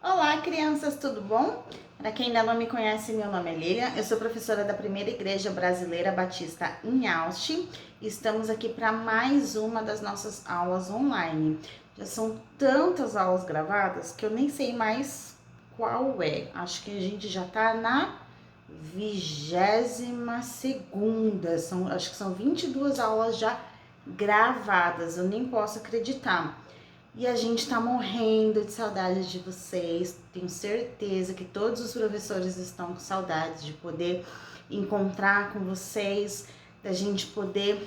Olá, crianças, tudo bom? Para quem ainda não me conhece, meu nome é Lilian, eu sou professora da Primeira Igreja Brasileira Batista em Austin. Estamos aqui para mais uma das nossas aulas online. Já são tantas aulas gravadas que eu nem sei mais qual é. Acho que a gente já tá na 22ª, acho que são 22 aulas já gravadas, eu nem posso acreditar. E a gente tá morrendo de saudade de vocês. Tenho certeza que todos os professores estão com saudade de poder encontrar com vocês, da gente poder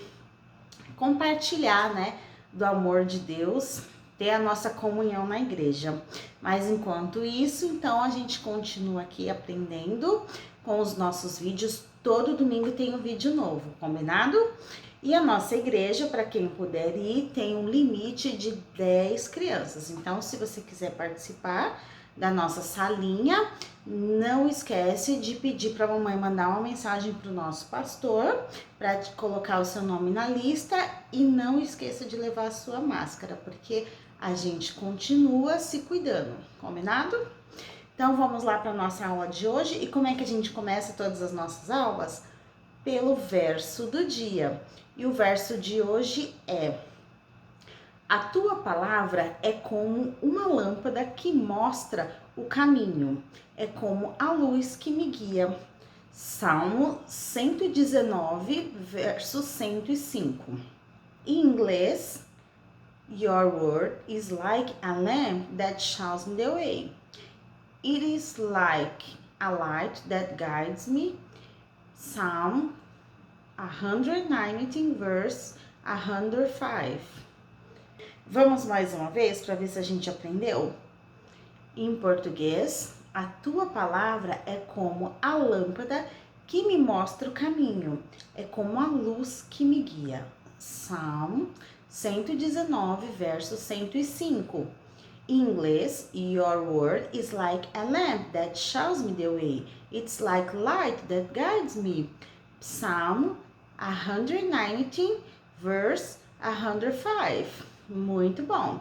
compartilhar, né, do amor de Deus, ter a nossa comunhão na igreja. Mas enquanto isso, então a gente continua aqui aprendendo com os nossos vídeos. Todo domingo tem um vídeo novo, combinado? E a nossa igreja, para quem puder ir, tem um limite de 10 crianças. Então, se você quiser participar da nossa salinha, não esquece de pedir para a mamãe mandar uma mensagem para o nosso pastor, para colocar o seu nome na lista, e não esqueça de levar a sua máscara, porque a gente continua se cuidando, combinado? Então, vamos lá para a nossa aula de hoje. E como é que a gente começa todas as nossas aulas? Pelo verso do dia. E o verso de hoje é: a tua palavra é como uma lâmpada que mostra o caminho, é como a luz que me guia. Salmo 119, verso 105. Em inglês, your word is like a lamp that shines me the way. It is like a light that guides me. Psalm 119, verse 105. Vamos mais uma vez para ver se a gente aprendeu? Em português, a tua palavra é como a lâmpada que me mostra o caminho, é como a luz que me guia. Salmo 119, verso 105. Em inglês, your word is like a lamp that shows me the way. It's like light that guides me. Psalm 119, verse 105. Muito bom.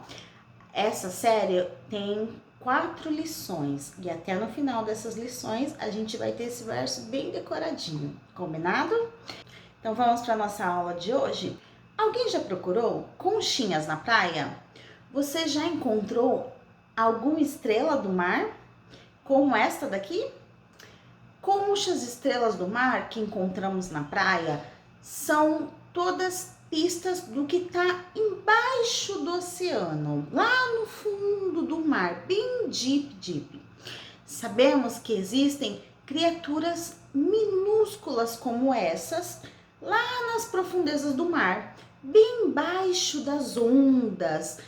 Essa série tem 4 lições e até no final dessas lições a gente vai ter esse verso bem decoradinho, combinado? Então vamos para nossa aula de hoje. Alguém já procurou conchinhas na praia? Você já encontrou alguma estrela do mar, como esta daqui? Conchas estrelas do mar que encontramos na praia são todas pistas do que está embaixo do oceano, lá no fundo do mar, bem deep. Sabemos que existem criaturas minúsculas como essas lá nas profundezas do mar, bem embaixo das ondas.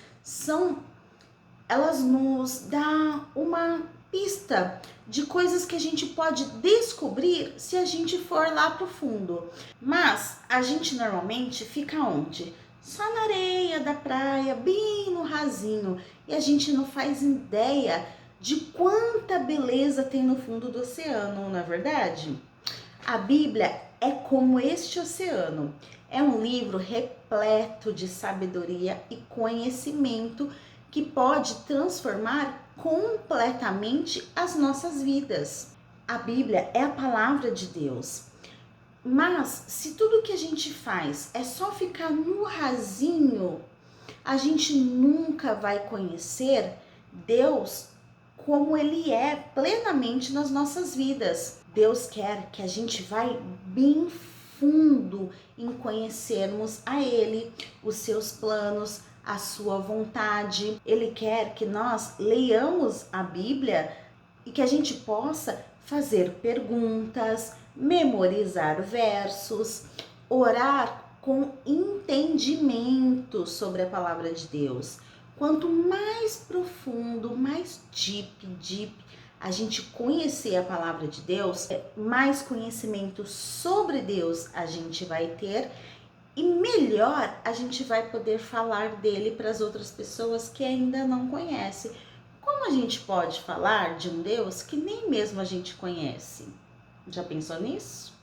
Elas nos dão uma pista de coisas que a gente pode descobrir se a gente for lá pro fundo. Mas a gente normalmente fica onde? Só na areia da praia, bem no rasinho, e a gente não faz ideia de quanta beleza tem no fundo do oceano, não é verdade? A Bíblia é como este oceano. É um livro repleto de sabedoria e conhecimento que pode transformar completamente as nossas vidas. A Bíblia é a palavra de Deus. Mas se tudo que a gente faz é só ficar no rasinho, a gente nunca vai conhecer Deus como Ele é plenamente nas nossas vidas. Deus quer que a gente vá bem fundo em conhecermos a Ele, os seus planos, a sua vontade. Ele quer que nós leiamos a Bíblia e que a gente possa fazer perguntas, memorizar versos, orar com entendimento sobre a palavra de Deus. Quanto mais profundo, mais deep a gente conhecer a palavra de Deus, mais conhecimento sobre Deus a gente vai ter e melhor a gente vai poder falar dele para as outras pessoas que ainda não conhecem. Como a gente pode falar de um Deus que nem mesmo a gente conhece? Já pensou nisso?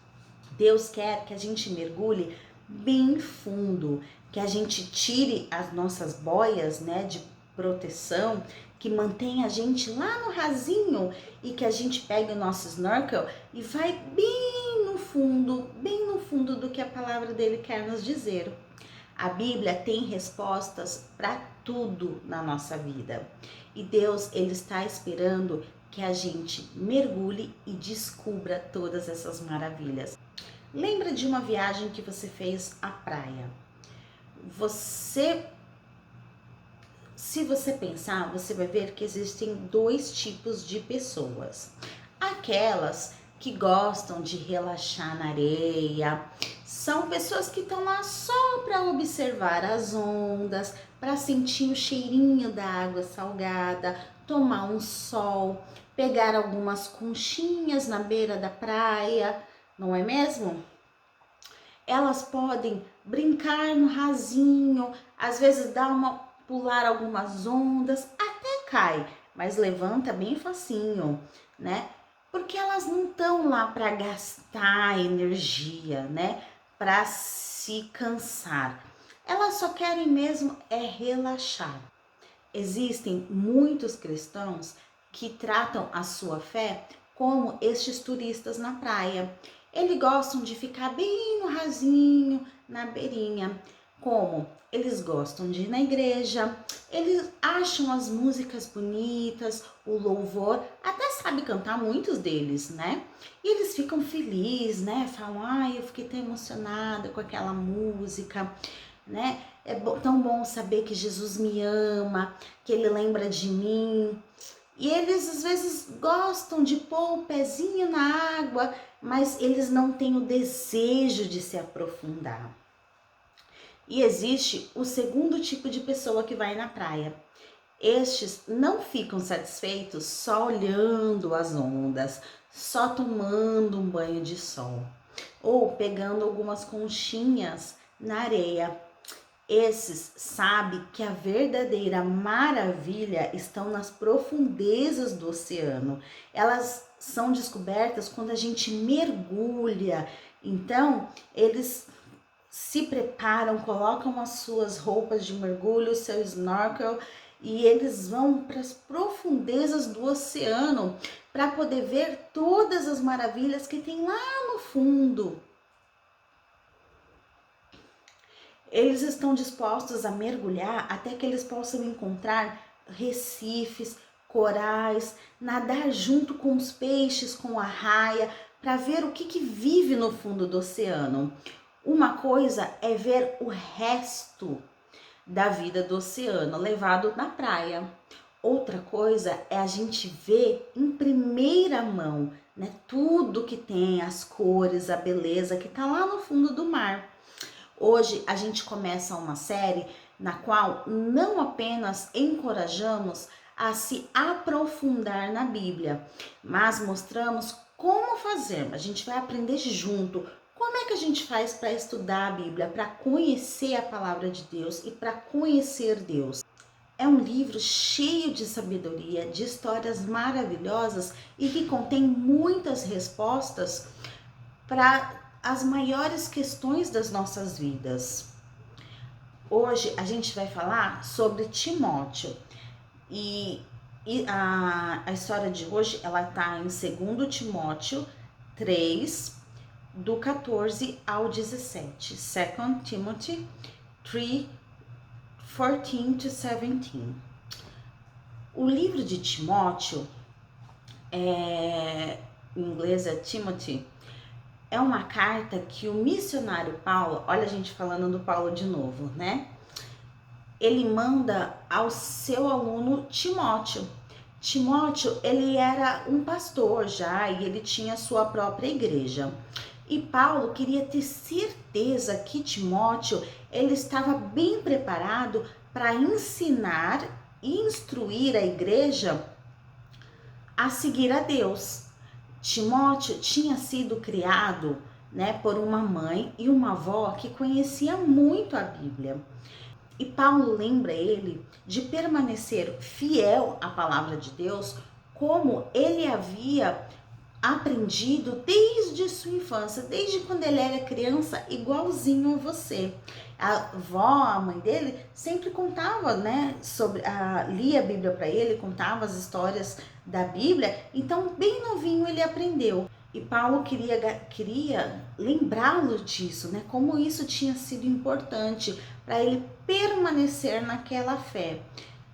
Deus quer que a gente mergulhe bem fundo, que a gente tire as nossas boias, né, de proteção, que mantém a gente lá no rasinho e que a gente pega o nosso snorkel e vai bem no fundo do que a palavra dele quer nos dizer. A Bíblia tem respostas para tudo na nossa vida. E Deus, ele está esperando que a gente mergulhe e descubra todas essas maravilhas. Lembra de uma viagem que você fez à praia? Se você pensar, você vai ver que existem dois tipos de pessoas. Aquelas que gostam de relaxar na areia, são pessoas que estão lá só para observar as ondas, para sentir o cheirinho da água salgada, tomar um sol, pegar algumas conchinhas na beira da praia, não é mesmo? Elas podem brincar no rasinho, às vezes pular algumas ondas, até cai, mas levanta bem facinho, né? Porque elas não estão lá para gastar energia, né? Para se cansar. Elas só querem mesmo relaxar. Existem muitos cristãos que tratam a sua fé como estes turistas na praia. Eles gostam de ficar bem no rasinho, na beirinha. Como? Eles gostam de ir na igreja, eles acham as músicas bonitas, o louvor, até sabe cantar muitos deles, né? E eles ficam felizes, né? Falam, eu fiquei tão emocionada com aquela música, né? É tão bom saber que Jesus me ama, que ele lembra de mim. E eles às vezes gostam de pôr o pezinho na água, mas eles não têm o desejo de se aprofundar. E existe o segundo tipo de pessoa que vai na praia. Estes não ficam satisfeitos só olhando as ondas, só tomando um banho de sol ou pegando algumas conchinhas na areia. Esses sabem que a verdadeira maravilha estão nas profundezas do oceano. Elas são descobertas quando a gente mergulha. Então, eles se preparam, colocam as suas roupas de mergulho, seu snorkel, e eles vão para as profundezas do oceano para poder ver todas as maravilhas que tem lá no fundo. Eles estão dispostos a mergulhar até que eles possam encontrar recifes, corais, nadar junto com os peixes, com a raia, para ver o que vive no fundo do oceano. Uma coisa é ver o resto da vida do oceano levado na praia. Outra coisa é a gente ver em primeira mão, né, tudo que tem, as cores, a beleza que está lá no fundo do mar. Hoje a gente começa uma série na qual não apenas encorajamos a se aprofundar na Bíblia, mas mostramos como fazer. A gente vai aprender junto. Como é que a gente faz para estudar a Bíblia, para conhecer a palavra de Deus e para conhecer Deus? É um livro cheio de sabedoria, de histórias maravilhosas e que contém muitas respostas para as maiores questões das nossas vidas. Hoje a gente vai falar sobre Timóteo e a história de hoje ela está em 2 Timóteo 3, do 14 ao 17. 2 Timothy 3, 14 to 17. O livro de Timóteo, em inglês é Timothy, é uma carta que o missionário Paulo, olha a gente falando do Paulo de novo, né? Ele manda ao seu aluno Timóteo. Timóteo, ele era um pastor já e ele tinha sua própria igreja. E Paulo queria ter certeza que Timóteo, ele estava bem preparado para ensinar e instruir a igreja a seguir a Deus. Timóteo tinha sido criado, né, por uma mãe e uma avó que conhecia muito a Bíblia. E Paulo lembra ele de permanecer fiel à palavra de Deus, como ele havia aprendido desde sua infância, desde quando ele era criança, igualzinho a você. A avó, a mãe dele, sempre contava, né, lia a Bíblia para ele, contava as histórias da Bíblia, então bem novinho ele aprendeu. E Paulo queria lembrá-lo disso, né, como isso tinha sido importante para ele permanecer naquela fé,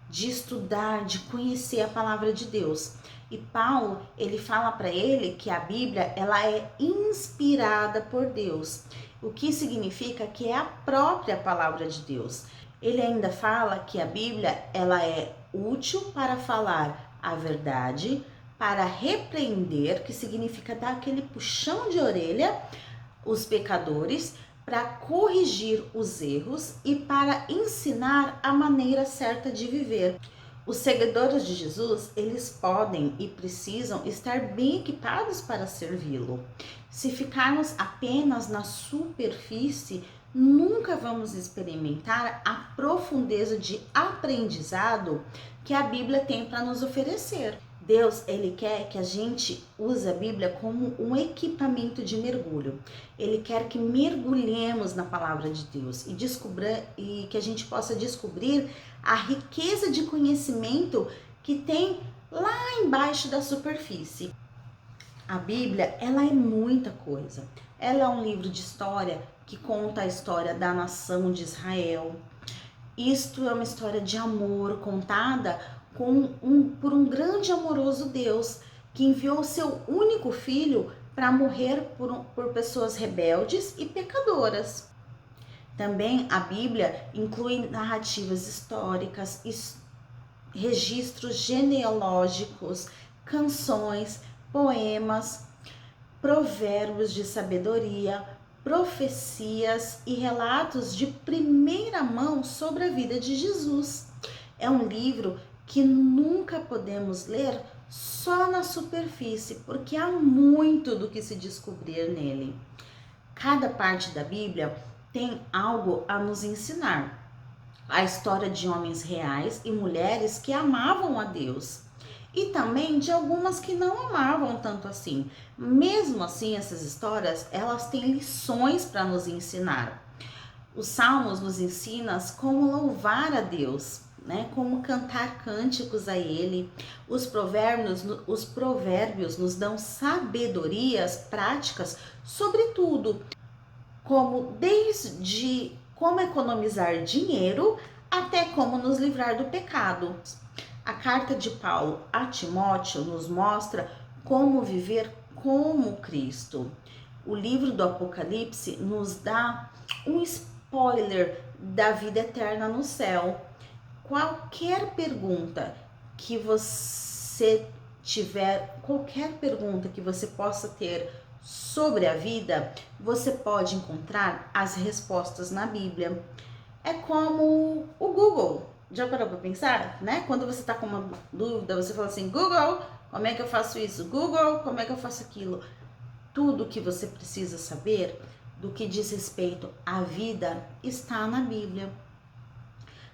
de estudar, de conhecer a palavra de Deus. E Paulo, ele fala para ele que a Bíblia, ela é inspirada por Deus, o que significa que é a própria palavra de Deus. Ele ainda fala que a Bíblia, ela é útil para falar a verdade, para repreender, que significa dar aquele puxão de orelha, os pecadores, para corrigir os erros e para ensinar a maneira certa de viver. Os seguidores de Jesus, eles podem e precisam estar bem equipados para servi-lo. Se ficarmos apenas na superfície, nunca vamos experimentar a profundeza de aprendizado que a Bíblia tem para nos oferecer. Deus, ele quer que a gente use a Bíblia como um equipamento de mergulho. Ele quer que mergulhemos na palavra de Deus e que a gente possa descobrir a riqueza de conhecimento que tem lá embaixo da superfície. A Bíblia, ela é muita coisa. Ela é um livro de história que conta a história da nação de Israel. Isto é uma história de amor contada por um grande amoroso Deus que enviou seu único filho para morrer por pessoas rebeldes e pecadoras. Também a Bíblia inclui narrativas históricas, registros genealógicos, canções, poemas, provérbios de sabedoria, profecias e relatos de primeira mão sobre a vida de Jesus. É um livro que nunca podemos ler só na superfície, porque há muito do que se descobrir nele. Cada parte da Bíblia tem algo a nos ensinar. A história de homens reais e mulheres que amavam a Deus. E também de algumas que não amavam tanto assim. Mesmo assim, essas histórias, elas têm lições para nos ensinar. Os Salmos nos ensinam como louvar a Deus, né? Como cantar cânticos a Ele. Os provérbios nos dão sabedorias práticas sobre tudo, como desde como economizar dinheiro até como nos livrar do pecado. A carta de Paulo a Timóteo nos mostra como viver como Cristo. O livro do Apocalipse nos dá um spoiler da vida eterna no céu. Qualquer pergunta que você tiver, qualquer pergunta que você possa ter sobre a vida, você pode encontrar as respostas na Bíblia. É como o Google. Já parou para pensar, né? Quando você está com uma dúvida, você fala assim: Google, como é que eu faço isso? Google, como é que eu faço aquilo? Tudo que você precisa saber do que diz respeito à vida está na Bíblia.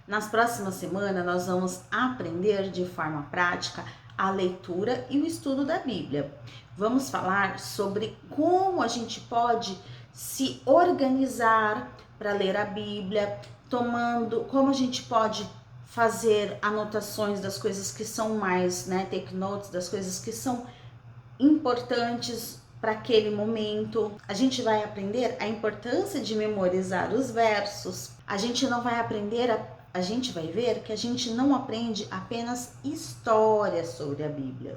Nas próximas semanas, nós vamos aprender de forma prática a leitura e o estudo da Bíblia. Vamos falar sobre como a gente pode se organizar para ler a Bíblia, como a gente pode fazer anotações das coisas que são mais, né, take notes das coisas que são importantes para aquele momento. A gente vai aprender a importância de memorizar os versos. A gente vai ver que a gente não aprende apenas histórias sobre a Bíblia.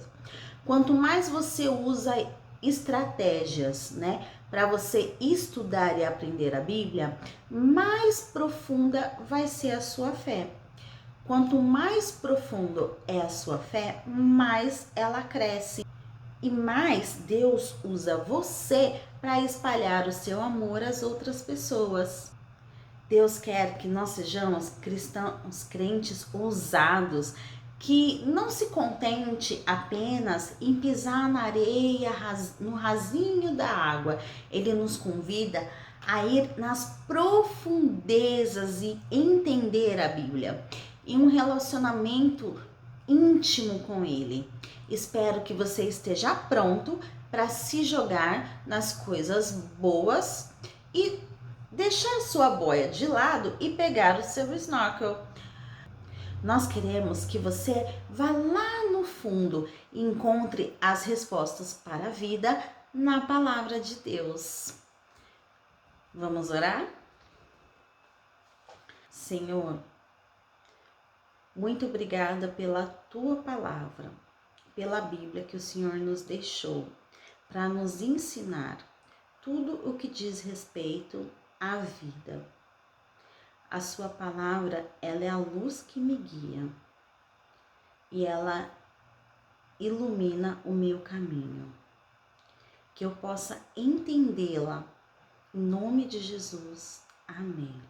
Quanto mais você usa estratégias, né, para você estudar e aprender a Bíblia, mais profunda vai ser a sua fé. Quanto mais profundo é a sua fé, mais ela cresce. E mais Deus usa você para espalhar o seu amor às outras pessoas. Deus quer que nós sejamos cristãos, crentes ousados, que não se contente apenas em pisar na areia, no rasinho da água. Ele nos convida a ir nas profundezas e entender a Bíblia, em um relacionamento íntimo com Ele. Espero que você esteja pronto para se jogar nas coisas boas e deixar sua boia de lado e pegar o seu snorkel. Nós queremos que você vá lá no fundo e encontre as respostas para a vida na palavra de Deus. Vamos orar? Senhor, muito obrigada pela tua palavra, pela Bíblia que o Senhor nos deixou para nos ensinar tudo o que diz respeito à vida. A sua palavra, ela é a luz que me guia e ela ilumina o meu caminho. Que eu possa entendê-la. Em nome de Jesus. Amém.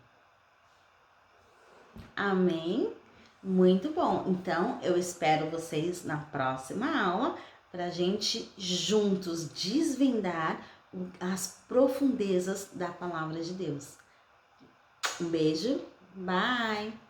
Amém? Muito bom. Então, eu espero vocês na próxima aula para a gente juntos desvendar as profundezas da palavra de Deus. Um beijo. Bye!